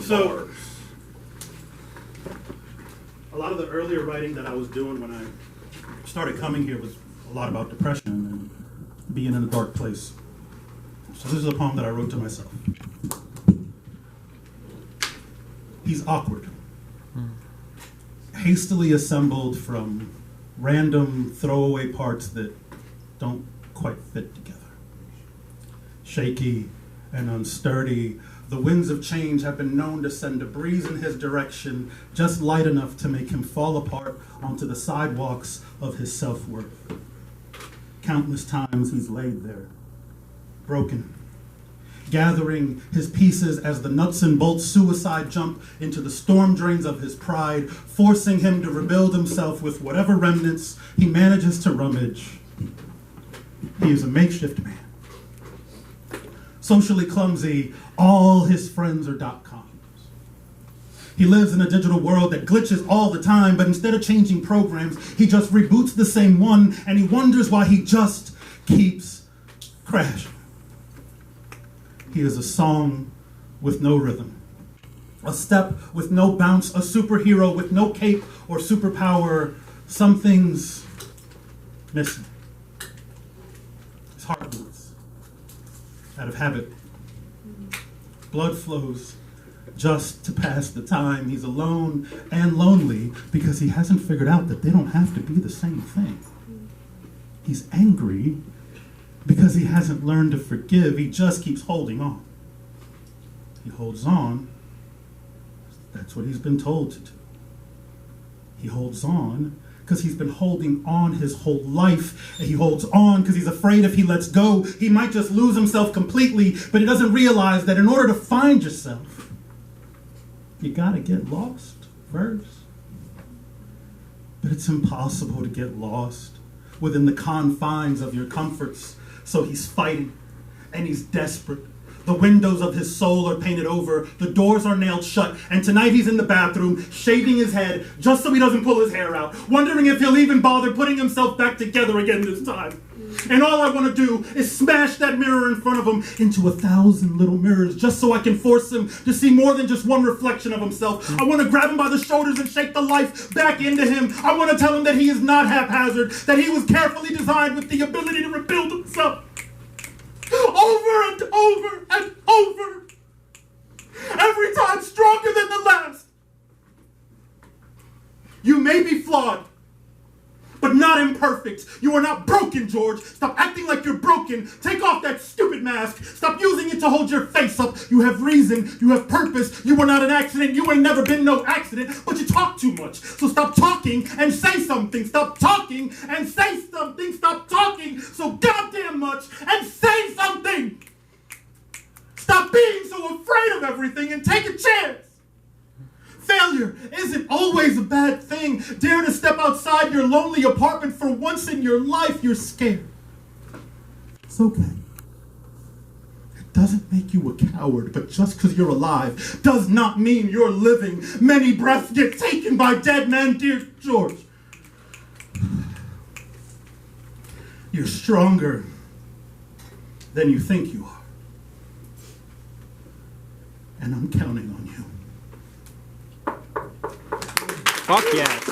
So, a lot of the earlier writing that I was doing when I started coming here was a lot about depression and being in a dark place. So this is a poem that I wrote to myself. He's awkward. Hastily assembled from random throwaway parts that don't quite fit together. Shaky and unsturdy, the winds of change have been known to send a breeze in his direction just light enough to make him fall apart onto the sidewalks of his self-worth. Countless times he's laid there, broken, gathering his pieces as the nuts and bolts suicide jump into the storm drains of his pride, forcing him to rebuild himself with whatever remnants he manages to rummage. He is a makeshift man. Socially clumsy, all his friends are .coms. He lives in a digital world that glitches all the time, but instead of changing programs, he just reboots the same one, and he wonders why he just keeps crashing. He is a song with no rhythm, a step with no bounce, a superhero with no cape or superpower. Something's missing. His heart beats out of habit. Blood flows just to pass the time. He's alone and lonely because he hasn't figured out that they don't have to be the same thing. He's angry because he hasn't learned to forgive. He just keeps holding on. He holds on. That's what he's been told to do. He holds on because he's been holding on his whole life. And he holds on because he's afraid if he lets go, he might just lose himself completely, but he doesn't realize that in order to find yourself, you gotta get lost first. But it's impossible to get lost within the confines of your comforts. So he's fighting, and he's desperate. The windows of his soul are painted over, the doors are nailed shut, and tonight he's in the bathroom, shaving his head, just so he doesn't pull his hair out, wondering if he'll even bother putting himself back together again this time. And all I want to do is smash that mirror in front of him into 1,000 little mirrors, just so I can force him to see more than just one reflection of himself. I want to grab him by the shoulders and shake the life back into him. I want to tell him that he is not haphazard, that he was carefully designed with the ability to rebuild himself. Over and over and over. Every time stronger than the last. You may be flawed, but not imperfect. You are not broken, George. Stop acting like you're broken. Take off that stupid mask. Stop using it to hold your face up. You have reason. You have purpose. You were not an accident. You ain't never been no accident, but you talk too much. So stop talking and say something. Stop talking and say something. Stop talking so goddamn much and say something. Stop being so afraid of everything and take a chance. Failure isn't always a bad thing. Dare to step outside your lonely apartment for once in your life. You're scared. It's okay. It doesn't make you a coward, but just because you're alive does not mean you're living. Many breaths get taken by dead men, dear George. You're stronger than you think you are. And I'm counting on you. Fuck yes.